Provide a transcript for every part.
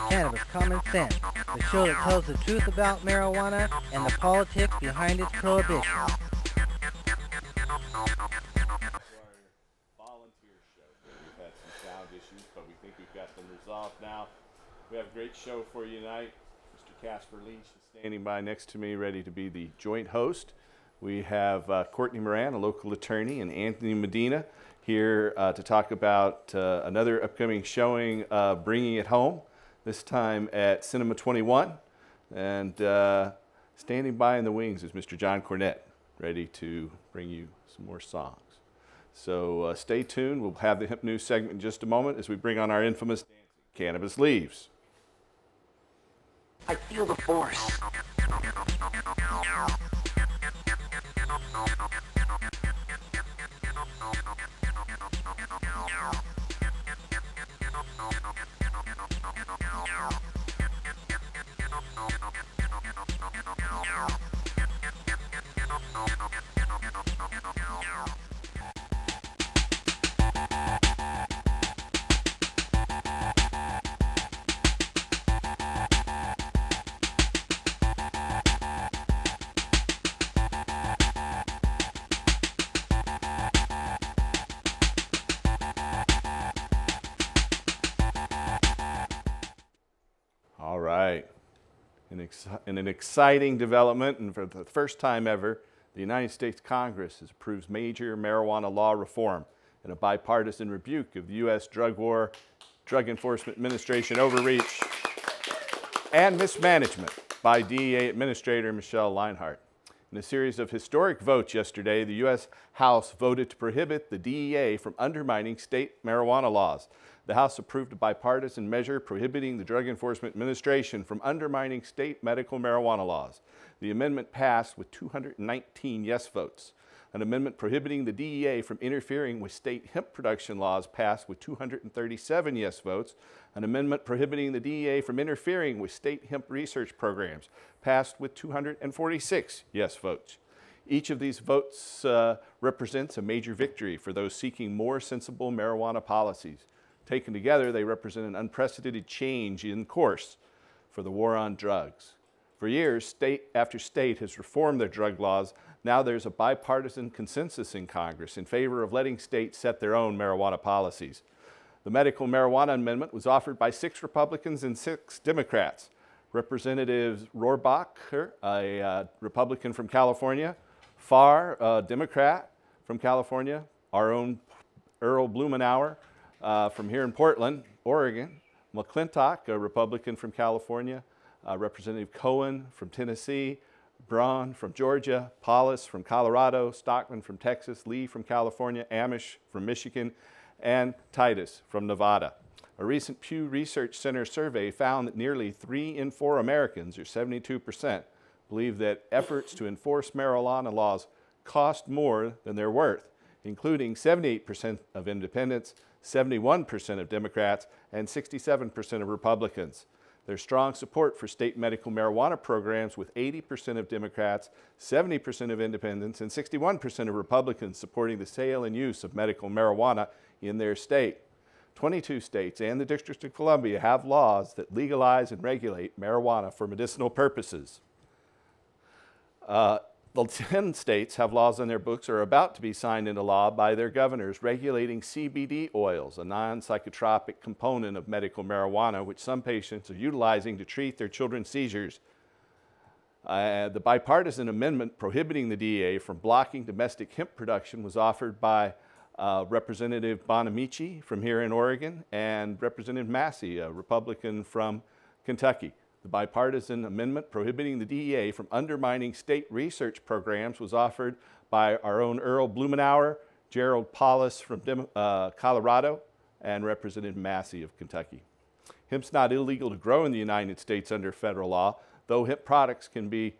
Cannabis Common Sense, the show that tells the truth about marijuana and the politics behind its prohibition. Volunteer show. We've had some sound issues, but we think we've got them resolved now. We have a great show for you tonight. Mr. Casper Leach is standing by next to me, ready to be the joint host. We have Courtney Moran, a local attorney, and Anthony Medina here to talk about another upcoming showing, Bringing It Home, this time at Cinema 21. And standing by in the wings is Mr. John Cornett, ready to bring you some more songs. So stay tuned. We'll have the Hemp News segment in just a moment as we bring on our infamous Cannabis Leaves. I feel the force. All right. In an exciting development, and for the first time ever, the United States Congress has approved major marijuana law reform in a bipartisan rebuke of the U.S. drug war, Drug Enforcement Administration overreach, and mismanagement by DEA Administrator Michelle Linehart. In a series of historic votes yesterday, the U.S. House voted to prohibit the DEA from undermining state marijuana laws. The House approved a bipartisan measure prohibiting the Drug Enforcement Administration from undermining state medical marijuana laws. The amendment passed with 219 yes votes. An amendment prohibiting the DEA from interfering with state hemp production laws passed with 237 yes votes. An amendment prohibiting the DEA from interfering with state hemp research programs passed with 246 yes votes. Each of these votes represents a major victory for those seeking more sensible marijuana policies. Taken together, they represent an unprecedented change in course for the war on drugs. For years, state after state has reformed their drug laws. Now there's a bipartisan consensus in Congress in favor of letting states set their own marijuana policies. The medical marijuana amendment was offered by 6 Republicans and 6 Democrats. Representatives Rohrabacher, a Republican from California, Farr, a Democrat from California, our own Earl Blumenauer, from here in Portland, Oregon, McClintock, a Republican from California, Representative Cohen from Tennessee, Braun from Georgia, Paulus from Colorado, Stockman from Texas, Lee from California, Amish from Michigan, and Titus from Nevada. A recent Pew Research Center survey found that nearly 3 in 4 Americans, or 72%, believe that efforts to enforce marijuana laws cost more than they're worth, including 78% of independents, 71% of Democrats, and 67% of Republicans. There's strong support for state medical marijuana programs with 80% of Democrats, 70% of independents, and 61% of Republicans supporting the sale and use of medical marijuana in their state. 22 states and the District of Columbia have laws that legalize and regulate marijuana for medicinal purposes. The 10 states have laws on their books or are about to be signed into law by their governors regulating CBD oils, a non-psychotropic component of medical marijuana, which some patients are utilizing to treat their children's seizures. The bipartisan amendment prohibiting the DEA from blocking domestic hemp production was offered by Representative Bonamici from here in Oregon and Representative Massey, a Republican from Kentucky. The bipartisan amendment prohibiting the DEA from undermining state research programs was offered by our own Earl Blumenauer, Gerald Paulus from Colorado, and Representative Massey of Kentucky. Hemp's not illegal to grow in the United States under federal law, though hemp products can be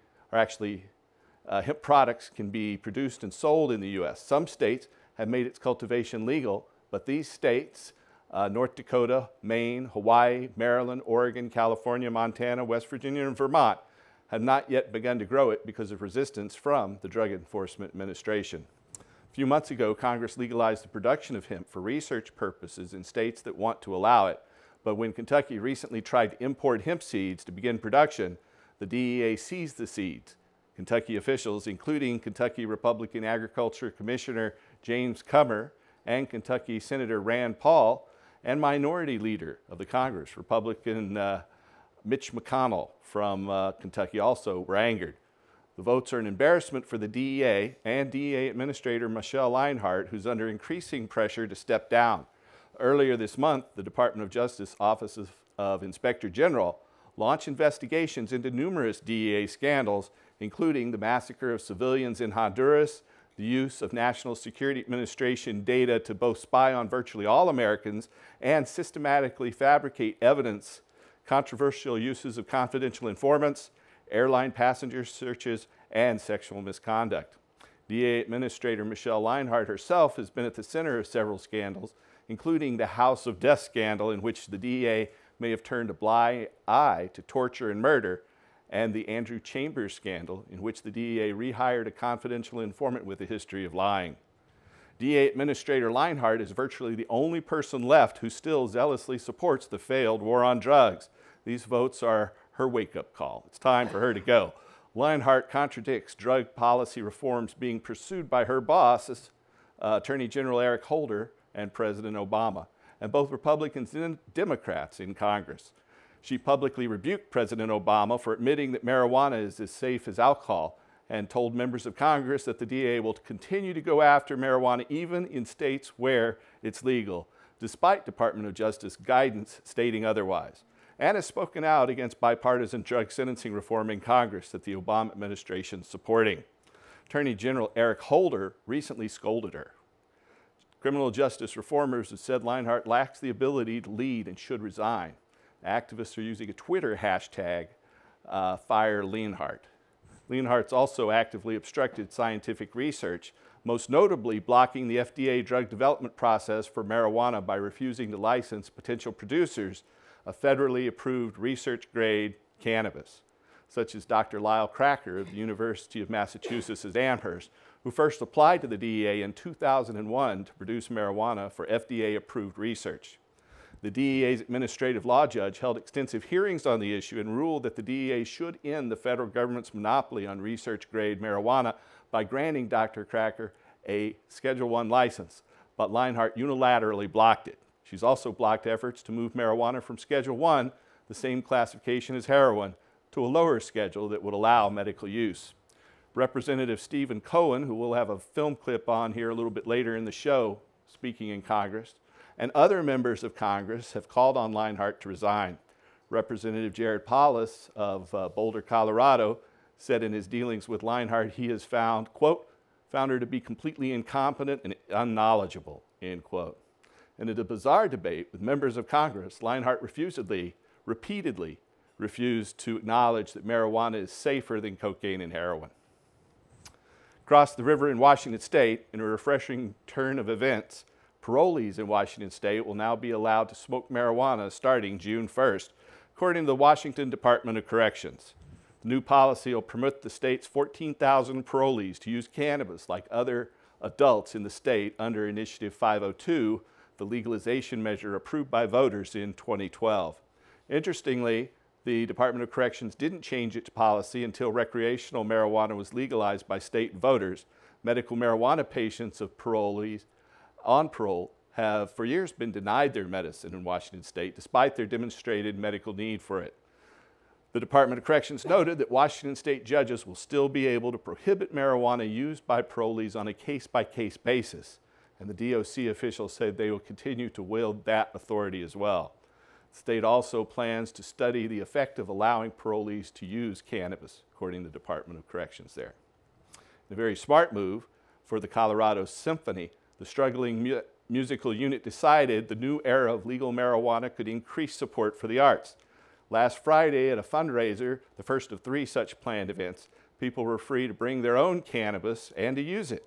produced and sold in the U.S. Some states have made its cultivation legal, but these states, North Dakota, Maine, Hawaii, Maryland, Oregon, California, Montana, West Virginia, and Vermont, have not yet begun to grow it because of resistance from the Drug Enforcement Administration. A few months ago, Congress legalized the production of hemp for research purposes in states that want to allow it, But when Kentucky recently tried to import hemp seeds to begin production, the DEA seized the seeds. Kentucky officials, including Kentucky Republican Agriculture Commissioner James Comer and Kentucky Senator Rand Paul, and Minority Leader of the Congress, Republican Mitch McConnell from Kentucky, also were angered. The votes are an embarrassment for the DEA and DEA Administrator Michelle Linehardt, who's under increasing pressure to step down. Earlier this month, the Department of Justice Office of Inspector General launched investigations into numerous DEA scandals, including the massacre of civilians in Honduras, the use of National Security Administration data to both spy on virtually all Americans and systematically fabricate evidence, controversial uses of confidential informants, airline passenger searches, and sexual misconduct. DEA Administrator Michelle Linehardt herself has been at the center of several scandals, including the House of Death scandal, in which the DEA may have turned a blind eye to torture and murder, and the Andrew Chambers scandal, in which the DEA rehired a confidential informant with a history of lying. DEA Administrator Linehardt is virtually the only person left who still zealously supports the failed war on drugs. These votes are her wake-up call. It's time for her to go. Linehardt contradicts drug policy reforms being pursued by her bosses, Attorney General Eric Holder and President Obama, and both Republicans and Democrats in Congress. She publicly rebuked President Obama for admitting that marijuana is as safe as alcohol and told members of Congress that the DEA will continue to go after marijuana even in states where it's legal, despite Department of Justice guidance stating otherwise, and has spoken out against bipartisan drug sentencing reform in Congress that the Obama administration is supporting. Attorney General Eric Holder recently scolded her. Criminal justice reformers have said Linehardt lacks the ability to lead and should resign. Activists are using a Twitter hashtag, Fire Linehardt. Linehardt's also actively obstructed scientific research, most notably blocking the FDA drug development process for marijuana by refusing to license potential producers of federally approved research-grade cannabis, such as Dr. Lyle Cracker of the University of Massachusetts at Amherst, who first applied to the DEA in 2001 to produce marijuana for FDA-approved research. The DEA's administrative law judge held extensive hearings on the issue and ruled that the DEA should end the federal government's monopoly on research-grade marijuana by granting Dr. Cracker a Schedule I license, but Linehardt unilaterally blocked it. She's also blocked efforts to move marijuana from Schedule I, the same classification as heroin, to a lower schedule that would allow medical use. Representative Stephen Cohen, who we'll have a film clip on here a little bit later in the show, speaking in Congress, and other members of Congress have called on Linehardt to resign. Representative Jared Paulus of Boulder, Colorado, said in his dealings with Linehardt he has found, quote, found her to be completely incompetent and unknowledgeable, end quote. And in a bizarre debate with members of Congress, Linehardt repeatedly refused to acknowledge that marijuana is safer than cocaine and heroin. Across the river in Washington State, in a refreshing turn of events, parolees in Washington State will now be allowed to smoke marijuana starting June 1st, according to the Washington Department of Corrections. The new policy will permit the state's 14,000 parolees to use cannabis like other adults in the state under Initiative 502, the legalization measure approved by voters in 2012. Interestingly, the Department of Corrections didn't change its policy until recreational marijuana was legalized by state voters. Medical marijuana patients of parolees on parole have for years been denied their medicine in Washington State despite their demonstrated medical need for it. The Department of Corrections noted that Washington State judges will still be able to prohibit marijuana used by parolees on a case-by-case basis, and the DOC officials said they will continue to wield that authority as well. The state also plans to study the effect of allowing parolees to use cannabis, according to the Department of Corrections there. In a very smart move for the Colorado Symphony, the struggling musical unit decided the new era of legal marijuana could increase support for the arts. Last Friday at a fundraiser, the first of 3 such planned events, people were free to bring their own cannabis and to use it.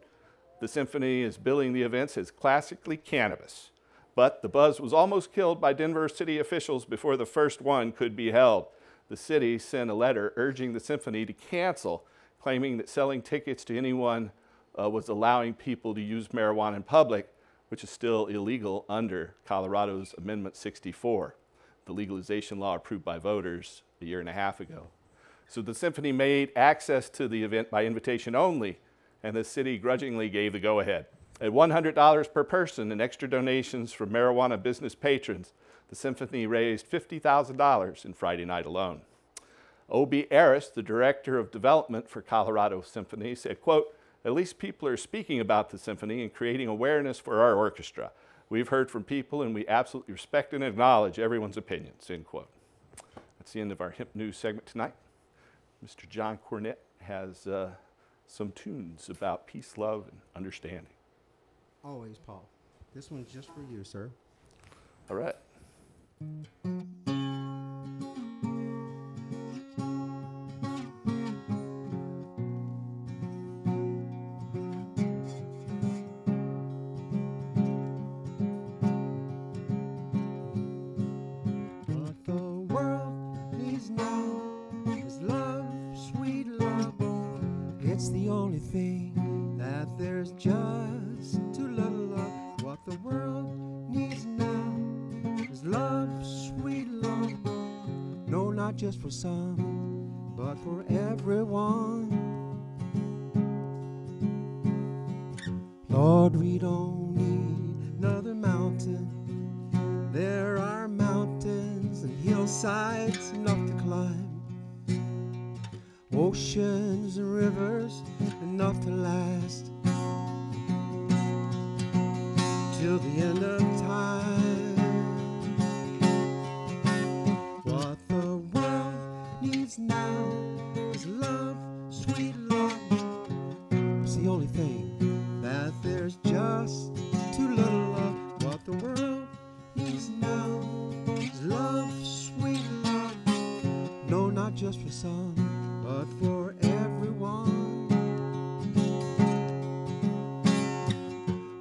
The symphony is billing the events as classically cannabis, but the buzz was almost killed by Denver city officials before the first one could be held. The city sent a letter urging the symphony to cancel, claiming that selling tickets to anyone was allowing people to use marijuana in public, which is still illegal under Colorado's Amendment 64. the legalization law approved by voters a year and a half ago. So the symphony made access to the event by invitation only, and the city grudgingly gave the go-ahead. At $100 per person and extra donations from marijuana business patrons, the symphony raised $50,000 in Friday night alone. O.B. Aris, the director of development for Colorado Symphony, said, quote, "At least people are speaking about the symphony and creating awareness for our orchestra. We've heard from people and we absolutely respect and acknowledge everyone's opinions," end quote. That's the end of our hemp news segment tonight. Mr. John Cornett has some tunes about peace, love, and understanding. Always, Paul. This one's just for you, sir. All right. What the world needs now is love, sweet love. It's the only thing that there's just too little of. What the world needs now is love, sweet love. No, not just for some, but for everyone. Lord, we don't need another mountain. There are mountains and hillsides enough to climb, oceans and rivers enough to last till the end of time. What the world needs now is love, sweet love. It's the only thing that there's just too little of. What the world needs now is love, sweet love. No, not just for some, but for everyone.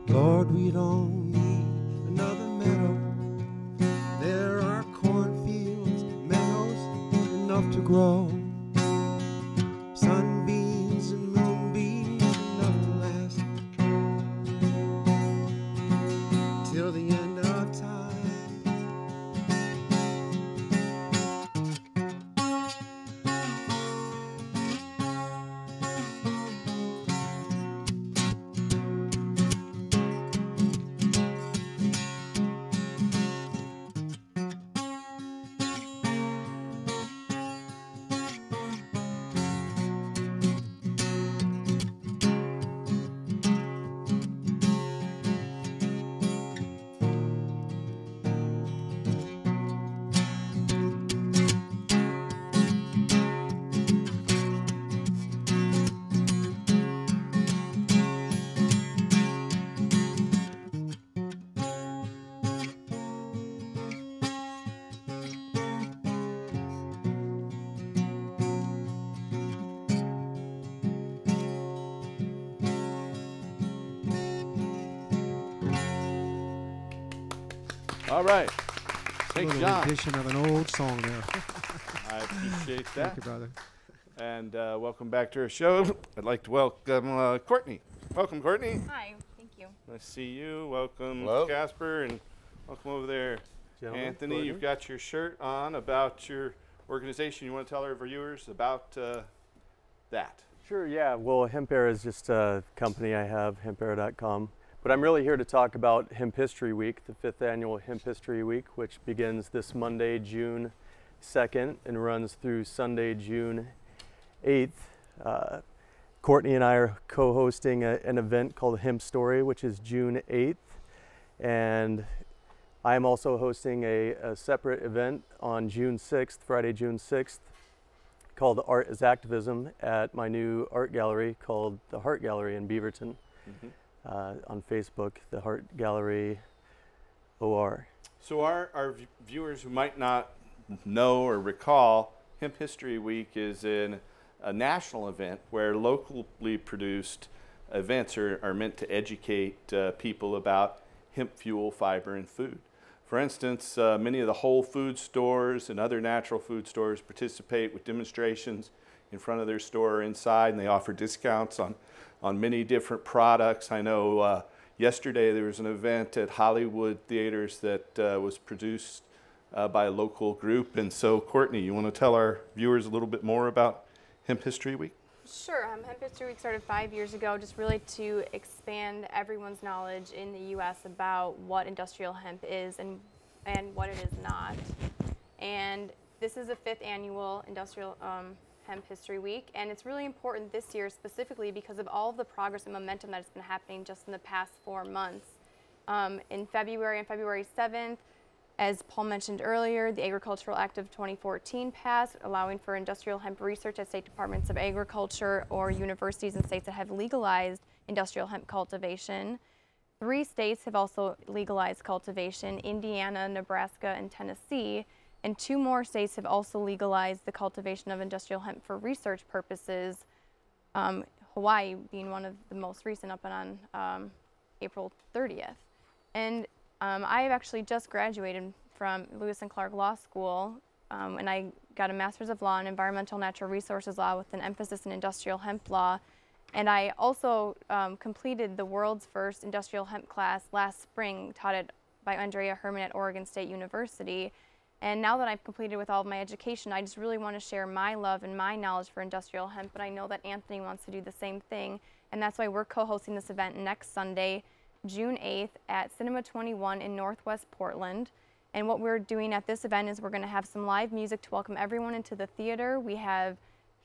Lord, we don't need another meadow. There are cornfields, meadows enough to grow. Sunbeams and moonbeams enough to last till the end of time. All right. A Thanks, little John. edition of an old song there. I appreciate Thank that. you, brother. And welcome back to our show. I'd like to welcome Courtney. Welcome, Courtney. Hi, thank you. Nice to see you. Welcome, Hello. Casper, and welcome over there, Gentlemen, Anthony. Courtney. You've got your shirt on about your organization. You want to tell our viewers about that? Sure, yeah. Well, Hemp Air is just a company I have, hempair.com. But I'm really here to talk about Hemp History Week, the 5th annual Hemp History Week, which begins this Monday, June 2nd, and runs through Sunday, June 8th. Courtney and I are co-hosting an event called Hemp Story, which is June 8th. And I'm also hosting a separate event on June 6th, Friday, June 6th, called Art is Activism at my new art gallery called the Heart Gallery in Beaverton. On Facebook, the Heart Gallery OR. So our viewers who might not know or recall, Hemp History Week is a national event where locally produced events are meant to educate people about hemp fuel, fiber, and food. For instance, many of the Whole Food stores and other natural food stores participate with demonstrations in front of their store or inside, and they offer discounts on many different products. I know yesterday there was an event at Hollywood Theaters that was produced by a local group. And so, Courtney, you want to tell our viewers a little bit more about Hemp History Week? Sure. Hemp History Week started 5 years ago, just really to expand everyone's knowledge in the U.S. about what industrial hemp is and what it is not. And this is the 5th annual Industrial Hemp History Week, and it's really important this year specifically because of all of the progress and momentum that has been happening just in the past 4 months. In February, on February 7th, as Paul mentioned earlier, the Agricultural Act of 2014 passed, allowing for industrial hemp research at state departments of agriculture or universities in states that have legalized industrial hemp cultivation. 3 states have also legalized cultivation: Indiana, Nebraska, and Tennessee. And 2 more states have also legalized the cultivation of industrial hemp for research purposes, Hawaii being one of the most recent, up and on April 30th. And I have actually just graduated from Lewis and Clark Law School, and I got a Master's of Law in Environmental Natural Resources Law with an emphasis in industrial hemp law. And I also completed the world's first industrial hemp class last spring, taught by Andrea Herman at Oregon State University. And now that I've completed with all of my education, I just really want to share my love and my knowledge for industrial hemp, but I know that Anthony wants to do the same thing, and that's why we're co-hosting this event next Sunday, June 8th at Cinema 21 in Northwest Portland. And what we're doing at this event is we're going to have some live music to welcome everyone into the theater. We have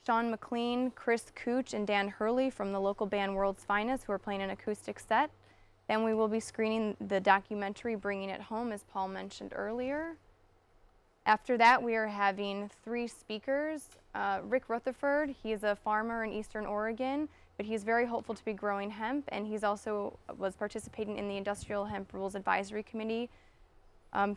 Sean McLean, Chris Cooch, and Dan Hurley from the local band World's Finest who are playing an acoustic set. Then we will be screening the documentary Bringing It Home, as Paul mentioned earlier. After that, we are having 3 speakers. Rick Rutherford, he is a farmer in Eastern Oregon, but he's very hopeful to be growing hemp, and he's also was participating in the Industrial Hemp Rules Advisory Committee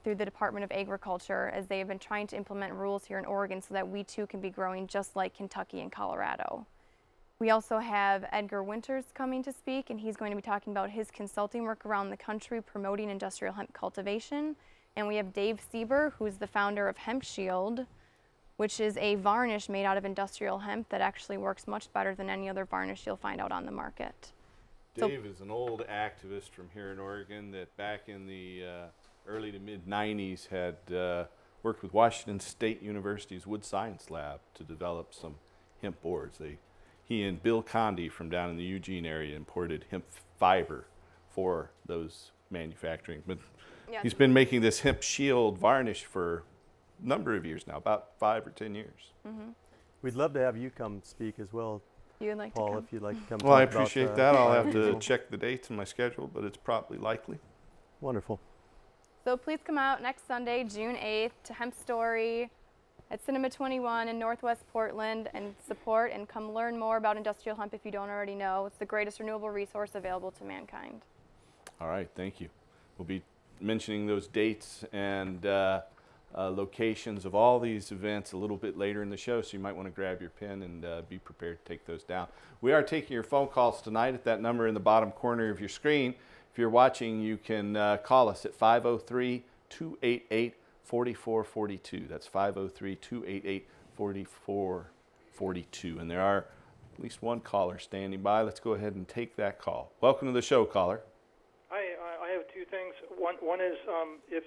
through the Department of Agriculture, as they have been trying to implement rules here in Oregon so that we too can be growing just like Kentucky and Colorado. We also have Edgar Winters coming to speak, and he's going to be talking about his consulting work around the country promoting industrial hemp cultivation. And we have Dave Sieber, who's the founder of Hemp Shield, which is a varnish made out of industrial hemp that actually works much better than any other varnish you'll find out on the market. Dave is an old activist from here in Oregon that back in the early to mid-90s had worked with Washington State University's Wood Science Lab to develop some hemp boards. He and Bill Condi from down in the Eugene area imported hemp fiber for those manufacturing. But yeah, he's been making this Hemp Shield varnish for a number of years now, about 5 or 10 years. Mm-hmm. We'd love to have you come speak as well, you'd like Paul, to come? if you'd like to come. Well, I appreciate that. I'll have to check the dates in my schedule, but it's probably likely. Wonderful. So please come out next Sunday, June 8th, to Hemp Story at Cinema 21 in Northwest Portland, and support and come learn more about industrial hemp if you don't already know. It's the greatest renewable resource available to mankind. All right, thank you. We'll be mentioning those dates and locations of all these events a little bit later in the show, so you might want to grab your pen and be prepared to take those down. We are taking your phone calls tonight at that number in the bottom corner of your screen. If you're watching, you can call us at 503-288-4442. That's 503-288-4442. And there are at least one caller standing by. Let's go ahead and take that call. Welcome to the show, caller. Hi, I have 2 things. One is if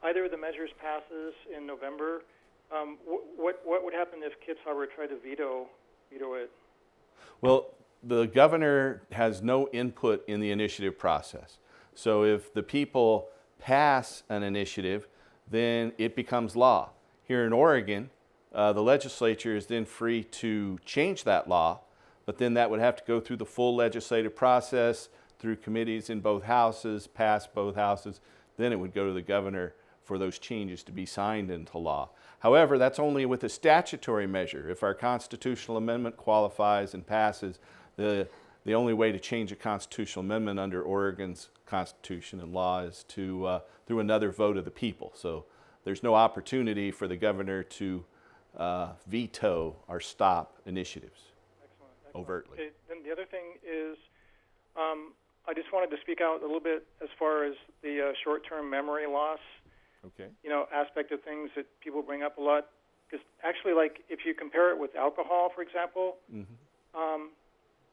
either of the measures passes in November, what would happen if Kits Harbor tried to veto it? Well, the governor has no input in the initiative process. So if the people pass an initiative, then it becomes law. Here in Oregon, the legislature is then free to change that law, but then that would have to go through the full legislative process, through committees in both houses, pass both houses. Then it would go to the governor for those changes to be signed into law. However, that's only with a statutory measure. If our constitutional amendment qualifies and passes, the only way to change a constitutional amendment under Oregon's constitution and law is to through another vote of the people. So there's no opportunity for the governor to veto or stop initiatives. Excellent. Overtly. Okay, then the other thing is, I just wanted to speak out a little bit as far as the short-term memory loss. Okay. Aspect of things that people bring up a lot. Because actually, like if you compare it with alcohol, for example. Mm-hmm.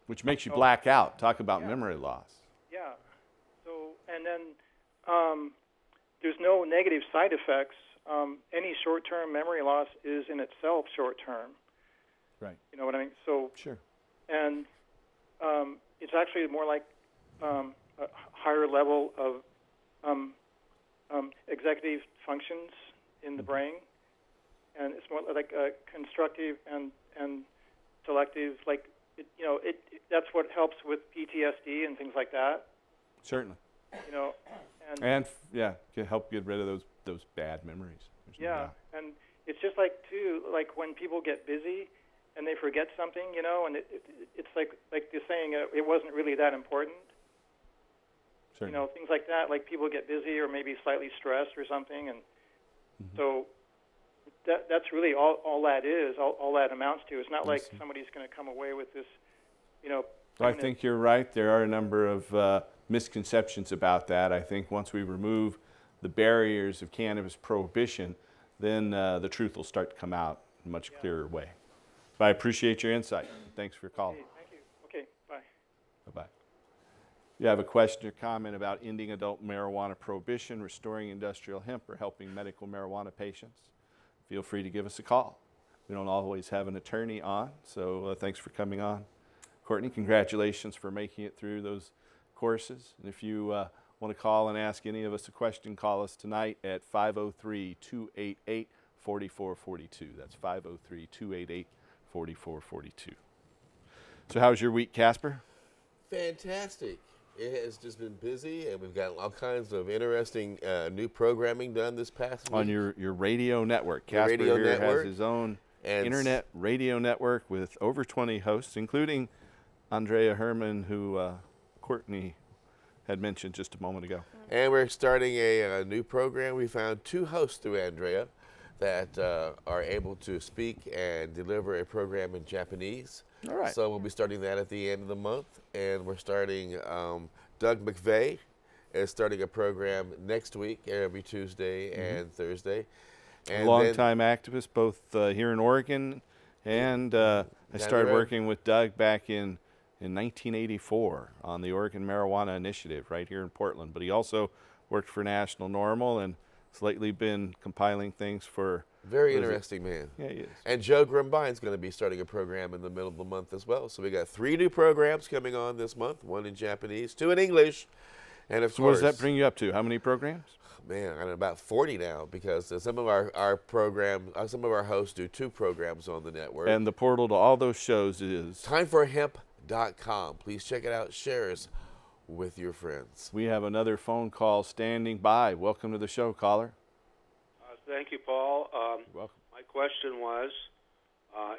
Which makes you black out. Talk about memory loss. Yeah. So, and then there's no negative side effects. Any short-term memory loss is in itself short-term. Right. You know what I mean? So Sure. and it's actually more like a higher level of executive functions in the brain, and it's more like constructive and selective. Like that's what helps with PTSD and things like that. Certainly. You know, And yeah, can help get rid of those bad memories. There's no doubt. And it's just like too, like when people get busy and they forget something, you know, and it's like the saying, it wasn't really that important. Certainly. You know, things like that, like people get busy or maybe slightly stressed or something, and so that's really all that is, all that amounts to. It's not like somebody's going to come away with this, you know. I think you're right. There are a number of misconceptions about that. I think once we remove the barriers of cannabis prohibition, then the truth will start to come out in a much clearer way. But I appreciate your insight. Thanks for calling. Okay, thank you. Okay, bye. Bye-bye. You have a question or comment about ending adult marijuana prohibition, restoring industrial hemp, or helping medical marijuana patients, feel free to give us a call. We don't always have an attorney on, so thanks for coming on. Courtney, congratulations for making it through those courses. And if you want to call and ask any of us a question, call us tonight at 503-288-4442. That's 503-288-4442. So how's your week, Casper? Fantastic. It has just been busy, and we've got all kinds of interesting new programming done this past week. On your radio network. Casper radio here network. has his own And internet radio network with over 20 hosts, including Andrea Herman, who Courtney had mentioned just a moment ago. And we're starting a new program. We found 2 hosts through Andrea that are able to speak and deliver a program in Japanese. All right. So we'll be starting that at the end of the month. And we're starting, Doug McVeigh is starting a program next week, every Tuesday and Thursday. And Long-time activist, both here in Oregon, and I started working with Doug back in 1984 on the Oregon Marijuana Initiative right here in Portland. But he also worked for National Normal and has lately been compiling things for... Very interesting man. Yeah, he is. And Joe Grimbine's going to be starting a program in the middle of the month as well. So we got 3 new programs coming on this month, 1 in Japanese, 2 in English. And of So course, what does that bring you up to? How many programs? man, I'm about 40 now, because some of our program, some of our hosts do 2 programs on the network. And the portal to all those shows is... timeforhemp.com. Please check it out. Share us with your friends. We have another phone call standing by. Welcome to the show, caller. Thank you, Paul. You're welcome. My question was,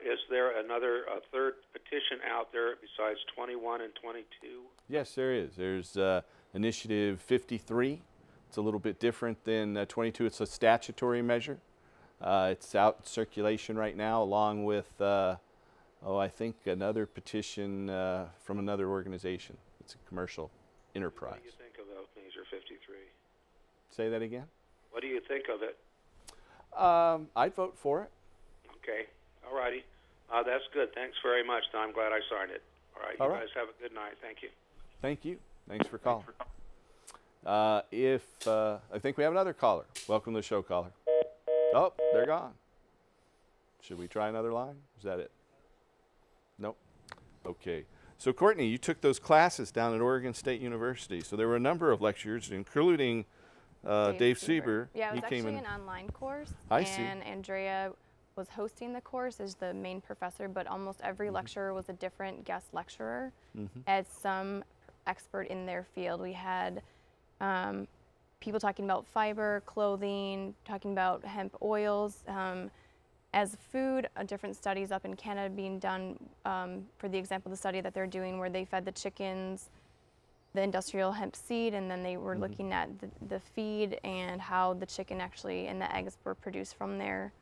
is there another third petition out there besides 21 and 22? Yes, there is. There's Initiative 53. It's a little bit different than 22. It's a statutory measure. It's out in circulation right now, along with, I think another petition from another organization. It's a commercial enterprise. What do you think of Measure 53? Say that again? What do you think of it? I'd vote for it. Okay. All righty. That's good. Thanks very much. I'm glad I signed it. All right. You guys have a good night. Thank you. Thank you. Thanks for calling. I think we have another caller. Welcome to the show, caller. Oh, they're gone. Should we try another line? Is that it? Nope. Okay. So, Courtney, you took those classes down at Oregon State University. So there were a number of lectures, including Dave Sieber. Yeah, it was he came actually in. an online course. I see. And Andrea was hosting the course as the main professor, but almost every lecturer was a different guest lecturer as some expert in their field. We had people talking about fiber, clothing, talking about hemp oils. As food, different studies up in Canada being done, for the example, the study that they're doing where they fed the chickens the industrial hemp seed, and then they were looking at the feed and how the chicken actually and the eggs were produced from there,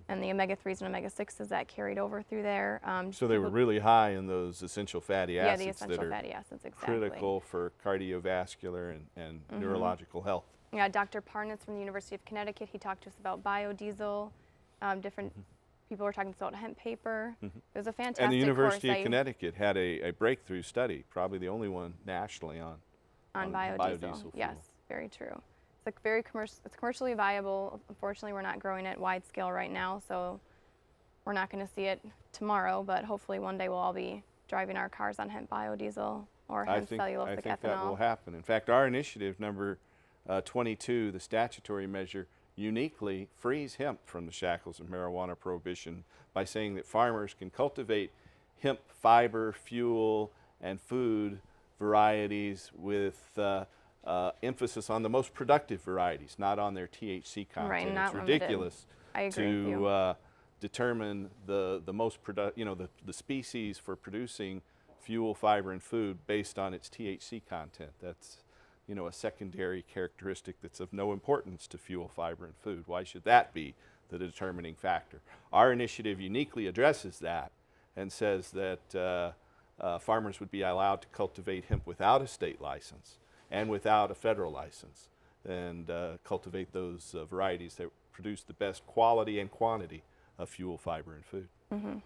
and the omega-3s and omega-6s that carried over through there. So they were really high in those essential fatty acids, the essential that are fatty acids, exactly. critical for cardiovascular and neurological health. Yeah, Dr. Parnas from the University of Connecticut, he talked to us about biodiesel. Different people were talking about hemp paper. It was a fantastic course. And the University of Connecticut had a breakthrough study, probably the only one nationally on biodiesel. fuel. Yes, very true. It's commercially viable. Unfortunately, we're not growing it wide scale right now, so we're not going to see it tomorrow, but hopefully one day we'll all be driving our cars on hemp biodiesel or hemp cellulosic I think ethanol. that will happen. In fact, our initiative number 22, the statutory measure, uniquely frees hemp from the shackles of marijuana prohibition by saying that farmers can cultivate hemp fiber, fuel, and food varieties with emphasis on the most productive varieties, not on their THC content. Right, not it's ridiculous I agree with you. to determine the most the species for producing fuel, fiber, and food based on its THC content. That's a secondary characteristic that's of no importance to fuel, fiber, and food. Why should that be the determining factor? Our initiative uniquely addresses that and says that farmers would be allowed to cultivate hemp without a state license and without a federal license, and cultivate those varieties that produce the best quality and quantity of fuel, fiber, and food. Mm-hmm.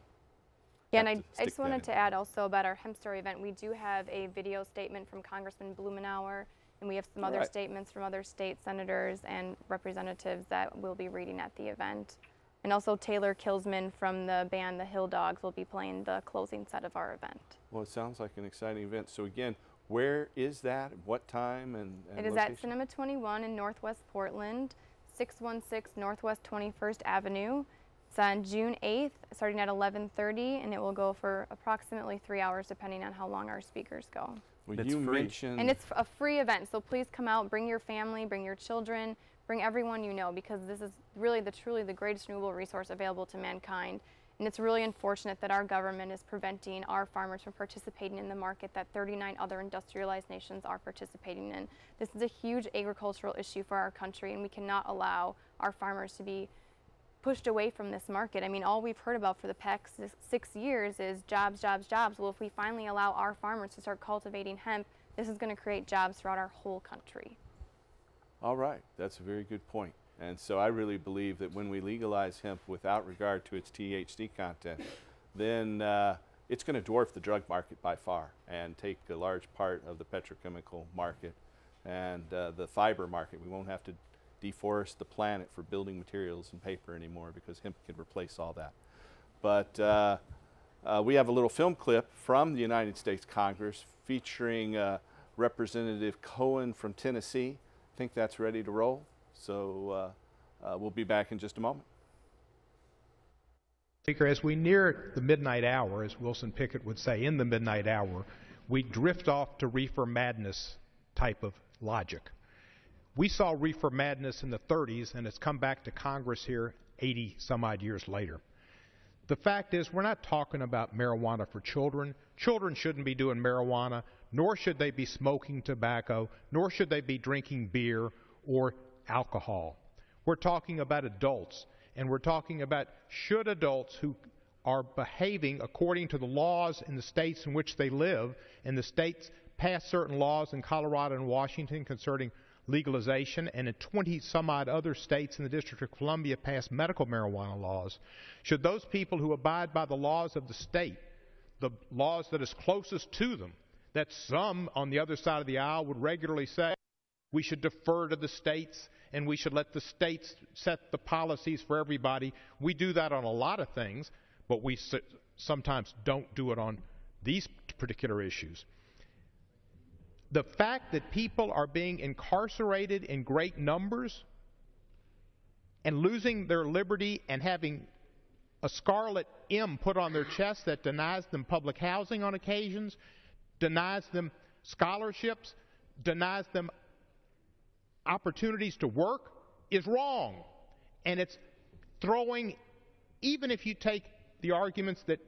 Yeah, and I just wanted to add also about our hemp story event. We do have a video statement from Congressman Blumenauer, and we have some other statements from other state senators and representatives that we'll be reading at the event. And also Taylor Kilsman from the band The Hill Dogs will be playing the closing set of our event. Well, it sounds like an exciting event. So again, where is that? What time? And it is location? at Cinema 21 in Northwest Portland, 616 Northwest 21st Avenue. It's on June 8th, starting at 11:30, and it will go for approximately 3 hours, depending on how long our speakers go. Well, you mentioned... And it's a free event, so please come out, bring your family, bring your children, bring everyone you know, because this is really truly the greatest renewable resource available to mankind. And it's really unfortunate that our government is preventing our farmers from participating in the market that 39 other industrialized nations are participating in. This is a huge agricultural issue for our country, and we cannot allow our farmers to be pushed away from this market. I mean, all we've heard about for the past 6 years is jobs, jobs, jobs. Well, if we finally allow our farmers to start cultivating hemp, this is going to create jobs throughout our whole country. All right, that's a very good point. And so I really believe that when we legalize hemp without regard to its THC content, then it's going to dwarf the drug market by far and take a large part of the petrochemical market and the fiber market. We won't have to deforest the planet for building materials and paper anymore because hemp can replace all that. But we have a little film clip from the United States Congress featuring Representative Cohen from Tennessee. I think that's ready to roll. So we'll be back in just a moment. Speaker, as we near the midnight hour, as Wilson Pickett would say, in the midnight hour, we drift off to reefer madness type of logic. We saw reefer madness in the 30s, and it's come back to Congress here 80 some odd years later. The fact is, we're not talking about marijuana for children. Children shouldn't be doing marijuana, nor should they be smoking tobacco, nor should they be drinking beer or alcohol. We're talking about adults, and we're talking about should adults who are behaving according to the laws in the states in which they live, and the states pass certain laws in Colorado and Washington concerning legalization, and in 20 some odd other states in the District of Columbia pass medical marijuana laws. Should those people who abide by the laws of the state, the laws that is closest to them, that some on the other side of the aisle would regularly say, we should defer to the states and we should let the states set the policies for everybody. We do that on a lot of things, but we sometimes don't do it on these particular issues. The fact that people are being incarcerated in great numbers and losing their liberty and having a scarlet M put on their chest that denies them public housing on occasions, denies them scholarships, denies them opportunities to work is wrong. And it's throwing, even if you take the arguments that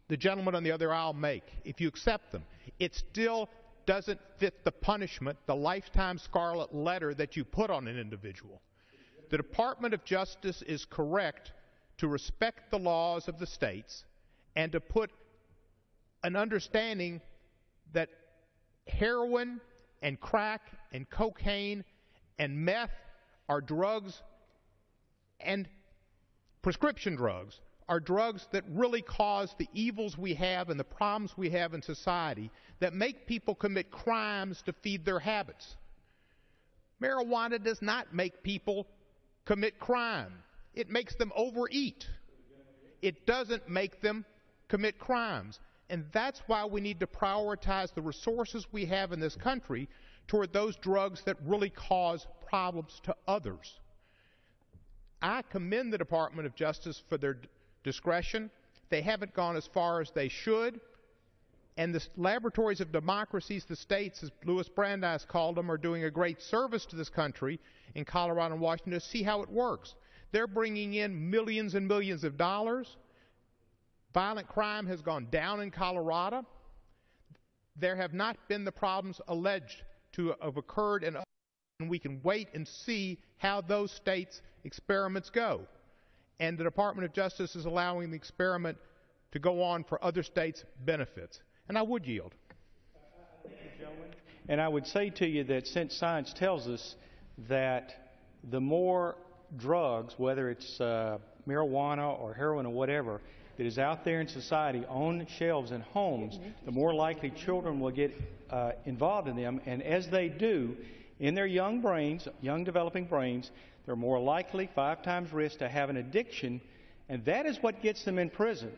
the gentleman on the other aisle make, if you accept them, it still doesn't fit the punishment, the lifetime scarlet letter that you put on an individual. The Department of Justice is correct to respect the laws of the states and to put an understanding that heroin and crack and cocaine and meth are drugs, and prescription drugs are drugs that really cause the evils we have and the problems we have in society that make people commit crimes to feed their habits. Marijuana does not make people commit crime. It makes them overeat. It doesn't make them commit crimes. And that's why we need to prioritize the resources we have in this country toward those drugs that really cause problems to others. I commend the Department of Justice for their discretion. They haven't gone as far as they should. And the laboratories of democracies, the states, as Louis Brandeis called them, are doing a great service to this country in Colorado and Washington to see how it works. They're bringing in millions and millions of dollars. Violent crime has gone down in Colorado. There have not been the problems alleged to have occurred in others, and we can wait and see how those states' experiments go. And the Department of Justice is allowing the experiment to go on for other states' benefits. And I would yield. And I would say to you that since science tells us that the more drugs, whether it's marijuana or heroin or whatever, that is out there in society on shelves in homes, the more likely children will get involved in them. And as they do, in their young brains, young developing brains, they're more likely, 5 times risk, to have an addiction. And that is what gets them in prison.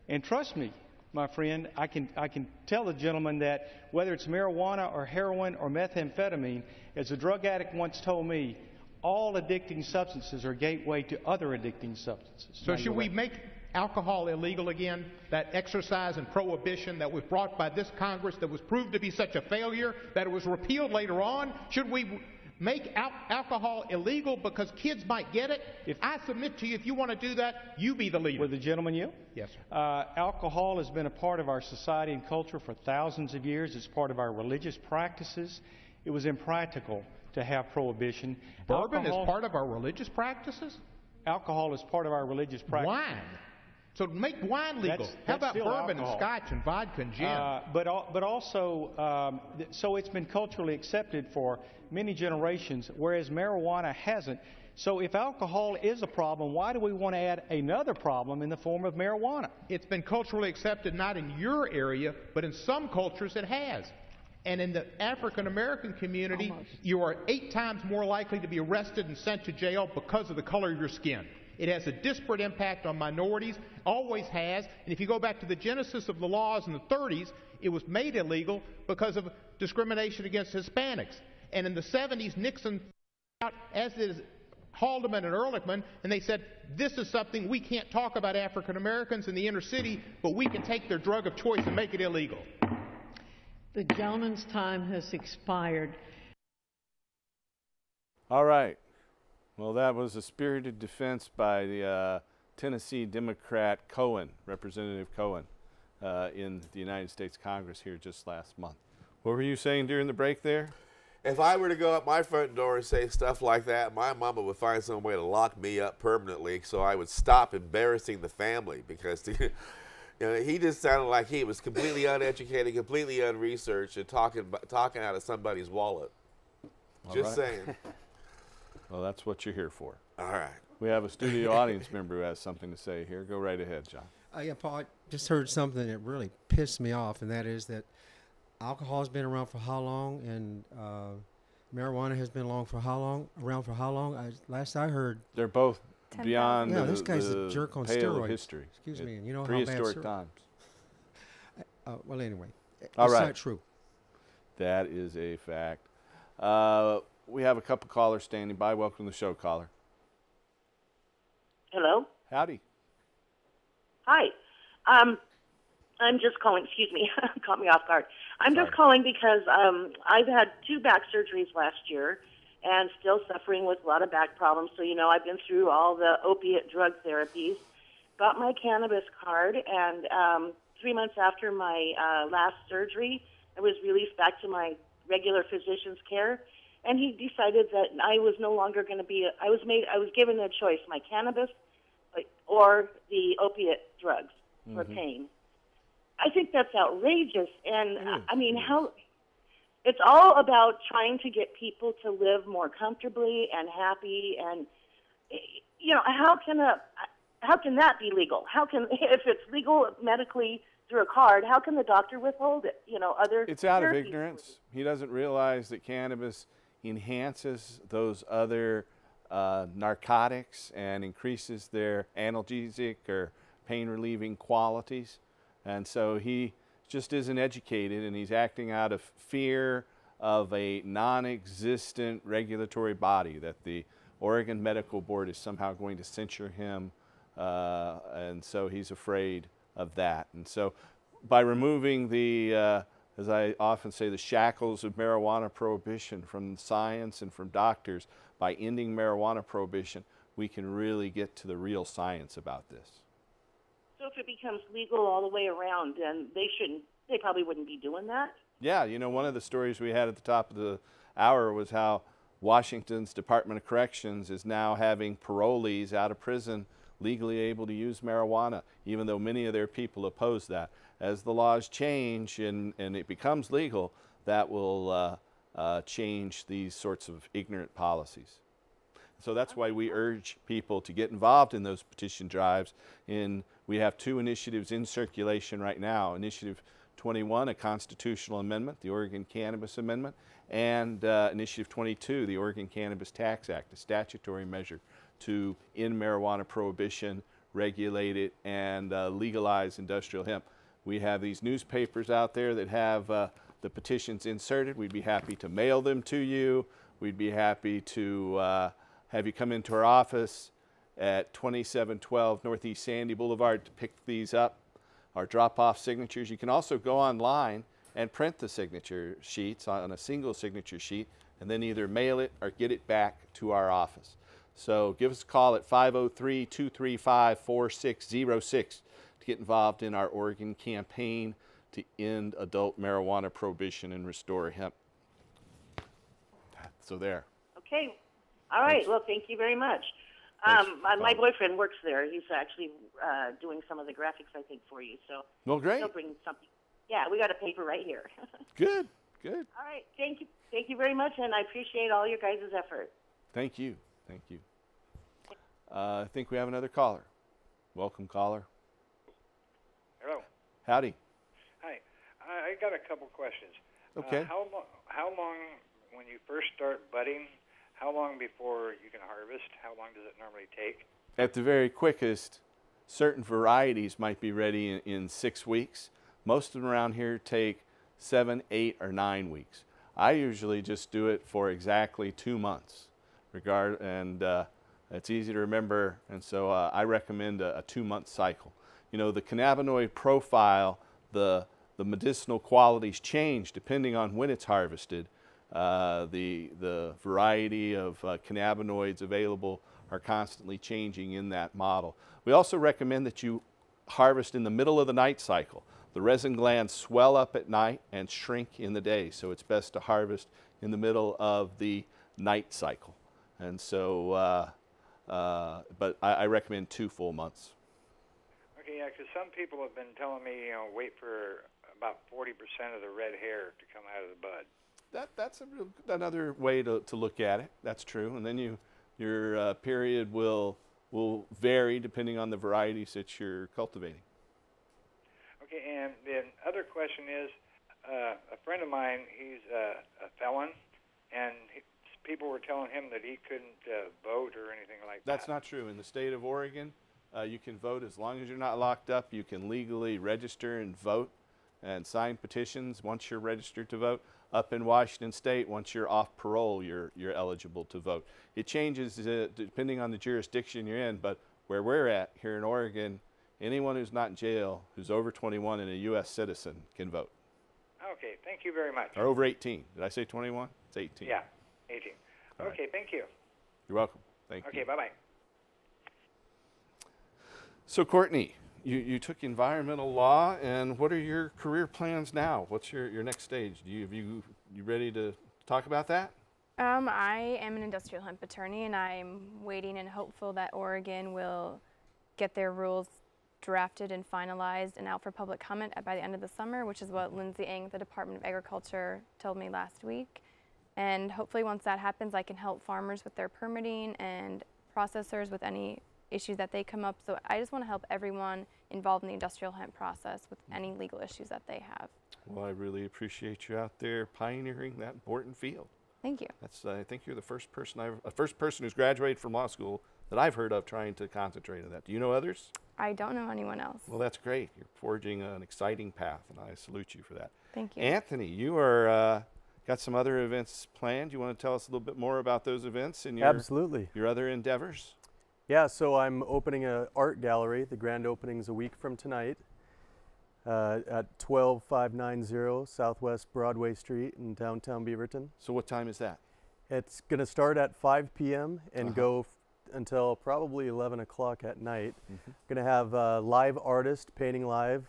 And trust me, my friend, I can tell the gentleman that whether it's marijuana or heroin or methamphetamine, as a drug addict once told me, all addicting substances are gateway to other addicting substances. So should we make alcohol illegal again? That exercise and prohibition that was brought by this Congress that was proved to be such a failure that it was repealed later on? Should we make alcohol illegal because kids might get it? If I submit to you, if you want to do that, you be the leader. Would the gentleman yield? Yes, sir. Alcohol has been a part of our society and culture for thousands of years. It's part of our religious practices. It was impractical to have prohibition. Bourbon is part of our religious practices? Alcohol is part of our religious practice. Wine. So make wine legal. How about bourbon and scotch and vodka and gin? But also, so it's been culturally accepted for many generations, whereas marijuana hasn't. So if alcohol is a problem, why do we want to add another problem in the form of marijuana? It's been culturally accepted not in your area, but in some cultures it has. And in the African American community, you are 8 times more likely to be arrested and sent to jail because of the color of your skin. It has a disparate impact on minorities, always has. And if you go back to the genesis of the laws in the 30s, it was made illegal because of discrimination against Hispanics. And in the 70s, Nixon out, as is Haldeman and Ehrlichman, and they said, this is something we can't talk about African Americans in the inner city, but we can take their drug of choice and make it illegal. The gentleman's time has expired. All right. Well, that was a spirited defense by the Tennessee Democrat Cohen, Representative Cohen, in the United States Congress here just last month. What were you saying during the break there? If I were to go up my front door and say stuff like that, my mama would find some way to lock me up permanently, so I would stop embarrassing the family, because you know, he just sounded like he was completely uneducated, completely unresearched, and talking out of somebody's wallet. Just saying. Well, that's what you're here for. All right. We have a studio audience member who has something to say here. Go right ahead, John. Yeah, Paul, I just heard something that really pissed me off, and that is that alcohol has been around for how long, and marijuana has been around for how long? Last I heard, they're both beyond this guy's a jerk on pale steroids. of history. Excuse me, and you know how prehistoric bad times. Well, anyway, it's All right. not true. That is a fact. We have a couple callers standing by. Welcome to the show, caller. Hello. Howdy. Hi. I'm just calling. Excuse me, caught me off guard. I'm just calling because I've had 2 back surgeries last year, and still suffering with a lot of back problems. So you know, I've been through all the opiate drug therapies. Got my cannabis card, and 3 months after my last surgery, I was released back to my regular physician's care. And he decided that I was no longer going to be. I was given a choice: my cannabis or the opiate drugs for pain. I think that's outrageous, and I mean, how? It's all about trying to get people to live more comfortably and happy, and you know, how can that be legal? How can, if it's legal medically through a card, how can the doctor withhold it? You know, It's out of ignorance. He doesn't realize that cannabis enhances those other narcotics and increases their analgesic or pain relieving qualities. And so he just isn't educated, and he's acting out of fear of a non-existent regulatory body, that the Oregon Medical Board is somehow going to censure him, and so he's afraid of that. And so by removing the, as I often say, the shackles of marijuana prohibition from science and from doctors, by ending marijuana prohibition, we can really get to the real science about this. So if it becomes legal all the way around, then they probably wouldn't be doing that? Yeah, you know, one of the stories we had at the top of the hour was how Washington's Department of Corrections is now having parolees out of prison legally able to use marijuana, even though many of their people oppose that. As the laws change and it becomes legal, that will change these sorts of ignorant policies. So that's why we urge people to get involved in those petition drives. We have 2 initiatives in circulation right now. Initiative 21, a constitutional amendment, the Oregon Cannabis Amendment, and Initiative 22, the Oregon Cannabis Tax Act, a statutory measure to end marijuana prohibition, regulate it, and legalize industrial hemp. We have these newspapers out there that have the petitions inserted. We'd be happy to mail them to you. We'd be happy to have you come into our office at 2712 Northeast Sandy Boulevard to pick these up, our drop-off signatures. You can also go online and print the signature sheets on a single signature sheet and then either mail it or get it back to our office. So give us a call at 503-235-4606 to get involved in our Oregon campaign to end adult marijuana prohibition and restore hemp. So there. Okay. All right. Thanks. Well, thank you very much. My boyfriend works there. He's actually doing some of the graphics, I think, for you. So well, great. He'll bring something. Yeah, we got a paper right here. Good, good. All right. Thank you very much, and I appreciate all your guys' effort. Thank you. Thank you. I think we have another caller. Welcome, caller. Hello. Howdy. Hi. I got a couple questions. Okay. How long, when you first start budding, how long before you can harvest? How long does it normally take? At the very quickest, certain varieties might be ready in 6 weeks. Most of them around here take 7, 8, or 9 weeks. I usually just do it for exactly 2 months. It's easy to remember, and so I recommend a 2-month cycle. You know, the cannabinoid profile, the medicinal qualities change depending on when it's harvested. The variety of cannabinoids available are constantly changing in that model. We also recommend that you harvest in the middle of the night cycle. The resin glands swell up at night and shrink in the day, so it's best to harvest in the middle of the night cycle. And so, but I recommend 2 full months. Okay, yeah, because some people have been telling me, wait for about 40% of the red hair to come out of the bud. That's another way to look at it. That's true. And then your period will vary depending on the varieties that you're cultivating. Okay, and the other question is, a friend of mine, he's a felon, and people were telling him that he couldn't vote or anything like that. That's not true. In the state of Oregon, you can vote as long as you're not locked up. You can legally register and vote and sign petitions once you're registered to vote. Up in Washington State, once you're off parole, you're eligible to vote. It changes depending on the jurisdiction you're in, but where we're at here in Oregon, anyone who's not in jail, who's over 21 and a U.S. citizen can vote. Okay, thank you very much. Or over 18. Did I say 21? It's 18. Yeah, 18. All Okay, right. Thank you. You're welcome. Thank you. Okay, bye-bye. So, Courtney, you took environmental law, and what are your career plans now? What's your next stage? You ready to talk about that? I am an industrial hemp attorney, and I'm waiting and hopeful that Oregon will get their rules drafted and finalized and out for public comment by the end of the summer, which is what Lindsay Eng, the Department of Agriculture, told me last week. And hopefully once that happens, I can help farmers with their permitting and processors with any issues that they come up. So I just want to help everyone involved in the industrial hemp process with any legal issues that they have. Well, I really appreciate you out there pioneering that important field. Thank you. That's I think you're the first person who's graduated from law school that I've heard of trying to concentrate on that. Do you know others? I don't know anyone else. Well, that's great. You're forging an exciting path, and I salute you for that. Thank you. Anthony, you are got some other events planned. You want to tell us a little bit more about those events and Absolutely. Your other endeavors? Yeah, so I'm opening an art gallery. The grand opening's a week from tonight at 12590 Southwest Broadway Street in downtown Beaverton. So what time is that? It's going to start at 5 p.m. and go until probably 11 o'clock at night. Going to have live artists painting live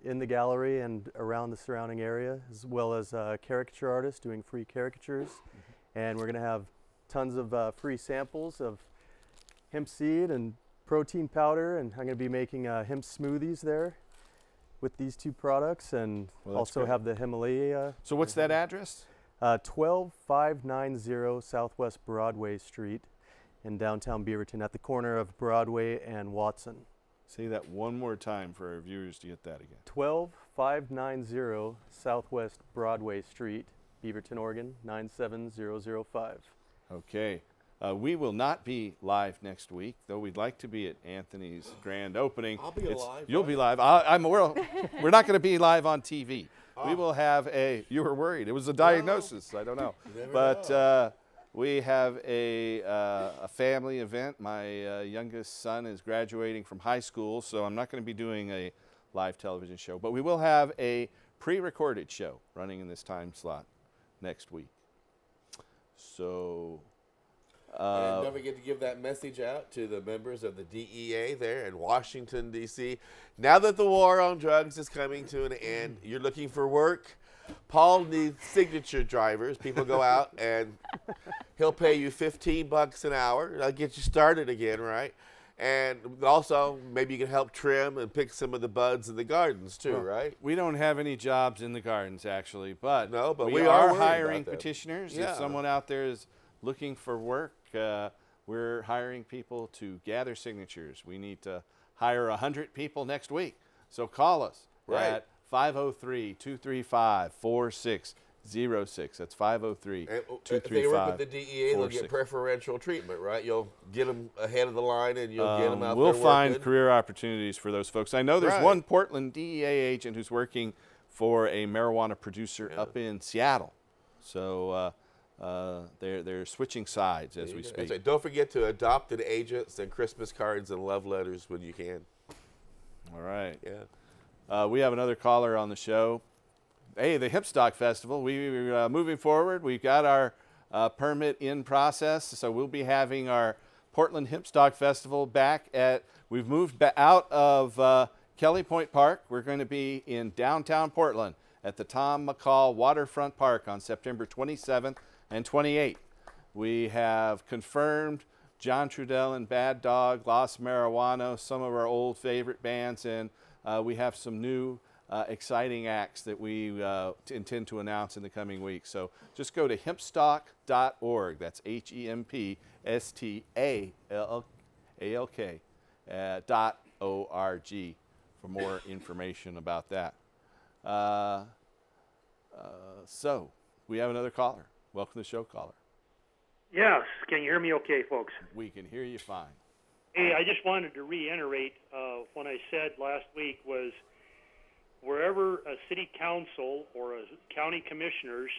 in the gallery and around the surrounding area, as well as caricature artists doing free caricatures. And we're going to have tons of free samples of hemp seed and protein powder, and I'm going to be making hemp smoothies there with these two products, and also have the Himalaya. So what's that address? 12590 Southwest Broadway Street in downtown Beaverton at the corner of Broadway and Watson. Say that one more time for our viewers to get that again. 12590 Southwest Broadway Street, Beaverton, Oregon, 97005. Okay. We will not be live next week, though we'd like to be at Anthony's grand opening. I'll be alive. You'll be live. We're not going to be live on TV. We will have you were worried. It was a diagnosis. I don't know. But we have a family event. My youngest son is graduating from high school, so I'm not going to be doing a live television show. But we will have a pre-recorded show running in this time slot next week. So... and don't forget to give that message out to the members of the DEA there in Washington, D.C. Now that the war on drugs is coming to an end, you're looking for work. Paul needs signature drivers. People go out and he'll pay you $15 an hour. That'll get you started again, right? And also, maybe you can help trim and pick some of the buds in the gardens too, right? We don't have any jobs in the gardens, actually, but, we are are hiring petitioners. Yeah. If someone out there is looking for work, we're hiring people to gather signatures. We need to hire 100 people next week. So call us at 503-235-4606. That's 503-235-4606. If they work with the DEA, they'll get preferential treatment, right? You'll get them ahead of the line and you'll get them out We'll there find working. career opportunities for those folks. I know there's one Portland DEA agent who's working for a marijuana producer up in Seattle. So they're switching sides as we speak. Right. Don't forget to adopt an agent, send Christmas cards and love letters when you can. All right. Yeah. We have another caller on the show. Hey, the Hempstock Festival. We're moving forward. We've got our permit in process, so we'll be having our Portland Hempstock Festival back at. We've moved out of Kelly Point Park. We're going to be in downtown Portland at the Tom McCall Waterfront Park on September 27th and 28th. We have confirmed John Trudell and Bad Dog, Lost Marijuana, some of our old favorite bands, and we have some new exciting acts that we intend to announce in the coming weeks. So just go to hempstock.org. That's HEMPSTALK.org for more information about that. So we have another caller. Welcome to the show, caller. Yes. Can you hear me okay, folks? We can hear you fine. Hey, I just wanted to reiterate what I said last week was wherever a city council or a county commissioners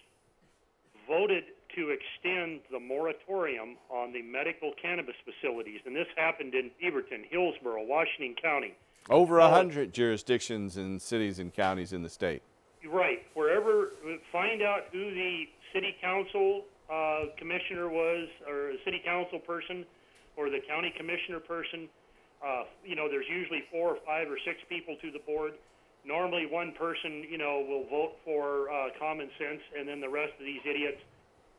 voted to extend the moratorium on the medical cannabis facilities, and this happened in Beaverton, Hillsborough, Washington County. Over 100 jurisdictions and cities and counties in the state. Right. Wherever, find out who the city council commissioner was, or a city council person, or the county commissioner person. You know, there's usually 4 or 5 or 6 people to the board. Normally one person, you know, will vote for common sense, and then the rest of these idiots,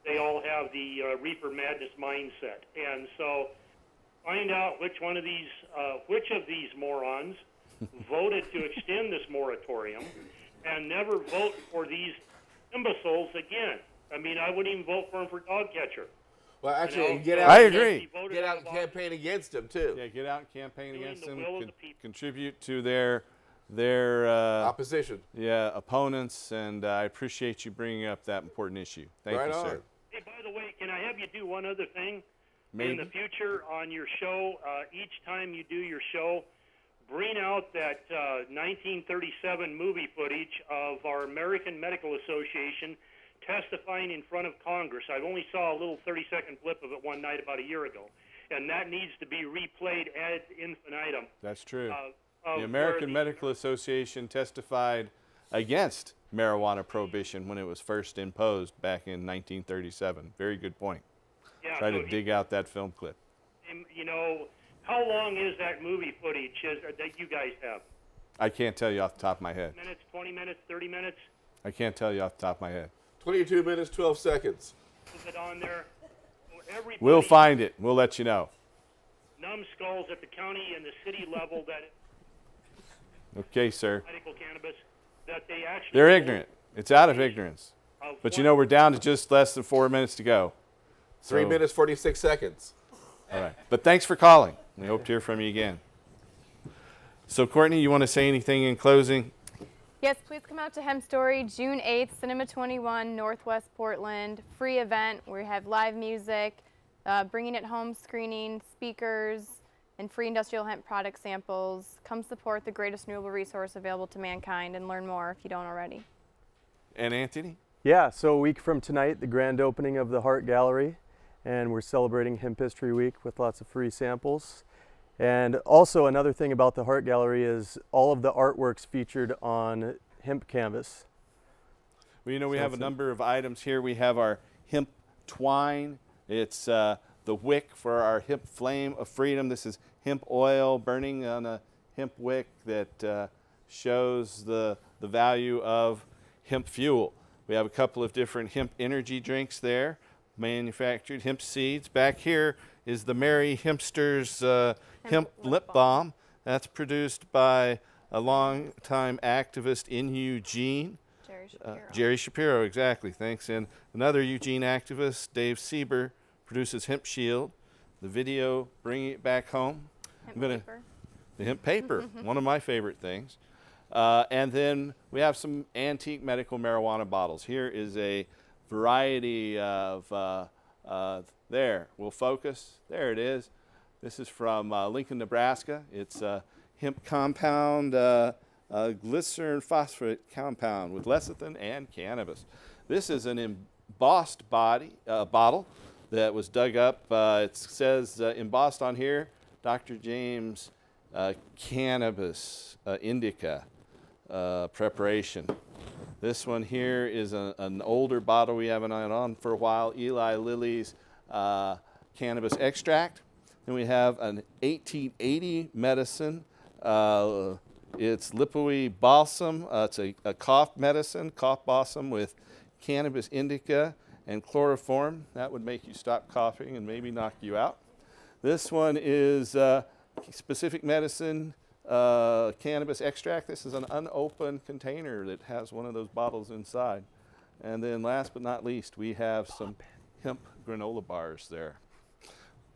they all have the reefer madness mindset. And so find out which of these morons voted to extend this moratorium, and never vote for these imbeciles again. I mean, I wouldn't even vote for them for dog catcher. Well, actually, You know, get out. I agree. Get out and campaign against them too. Yeah, get out and campaign against them. will of the Contribute to their opposition. Yeah, opponents, and I appreciate you bringing up that important issue. Thank Right you, on. sir. Hey, by the way, can I have you do one other thing? Maybe. In the future on your show, each time you do your show, bring out that 1937 movie footage of our American Medical Association testifying in front of Congress. I've only saw a little 30-second clip of it one night about a year ago, and that needs to be replayed ad infinitum. That's true. of The American where the- Medical Association testified against marijuana prohibition when it was first imposed back in 1937. Very good point. Yeah, Try so to dig out that film clip. You know, how long is that movie footage that you guys have? I can't tell you off the top of my head. Minutes, 20 minutes, 30 minutes? I can't tell you off the top of my head. 22 minutes, 12 seconds. Is it on there? So everybody, We'll find it. We'll let you know. numbskulls at the county and the city level that Okay, sir. medical cannabis, that they actually They're ignorant. It's out of ignorance. But you know, we're down to just less than 4 minutes to go. 3 minutes, 46 seconds. All right. But thanks for calling. We hope to hear from you again. So, Courtney, you want to say anything in closing? Yes, please come out to Hemp Story, June 8th, Cinema 21, Northwest Portland. Free event where we have live music, bringing it home screening, speakers, and free industrial hemp product samples. Come support the greatest renewable resource available to mankind and learn more if you don't already. And Anthony? Yeah, so a week from tonight, the grand opening of the Heart Gallery, and we're celebrating Hemp History Week with lots of free samples. And also another thing about the Heart Gallery is all of the artworks featured on hemp canvas. Well, you know, we have a number of items here. We have our hemp twine. It's the wick for our hemp flame of freedom. This is hemp oil burning on a hemp wick that shows the value of hemp fuel. We have a couple of different hemp energy drinks there, manufactured hemp seeds. Back here is the Merry Hempsters hemp lip balm. That's produced by a longtime activist in Eugene. Jerry Shapiro. Jerry Shapiro, exactly, thanks. And another Eugene activist, Dave Sieber, produces Hemp Shield. The video, Bringing It Back Home. Paper. The hemp paper, one of my favorite things. And then we have some antique medical marijuana bottles. Here is a variety of, there, we'll focus. There it is. This is from Lincoln, Nebraska. It's a hemp compound, glycerin phosphate compound with lecithin and cannabis. This is an embossed bottle that was dug up. It says embossed on here, Dr. James Cannabis Indica preparation. This one here is an older bottle we haven't had on for a while, Eli Lilly's cannabis extract. Then we have an 1880 medicine. It's Lipoi balsam. It's a cough medicine, cough balsam with cannabis indica and chloroform. That would make you stop coughing and maybe knock you out. This one is specific medicine cannabis extract. This is an unopened container that has one of those bottles inside. And then last but not least, we have some hemp granola bars there.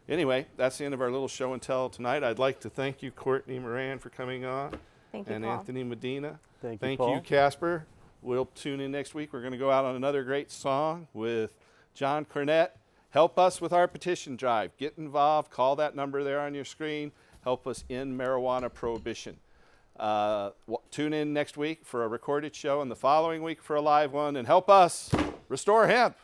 Anyway, that's the end of our little show and tell tonight. I'd like to thank you, Courtney Moran, for coming on. Thank you, and Paul. Anthony Medina. Thank you, Paul. Casper. We'll tune in next week. We're going to go out on another great song with John Cornette. Help us with our petition drive. Get involved. Call that number there on your screen. Help us end marijuana prohibition. Tune in next week for a recorded show and the following week for a live one. And help us restore hemp.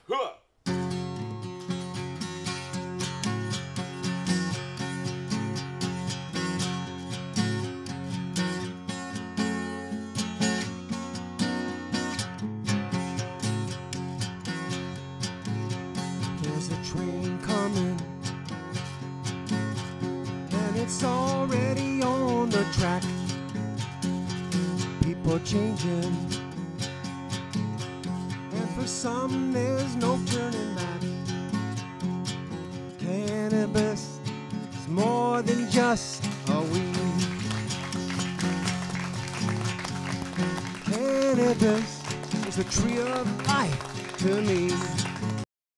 There's a train coming, and it's already on the track. People changing, and for some there's no turning back. Cannabis is more than just a weed. Cannabis is the tree of life to me.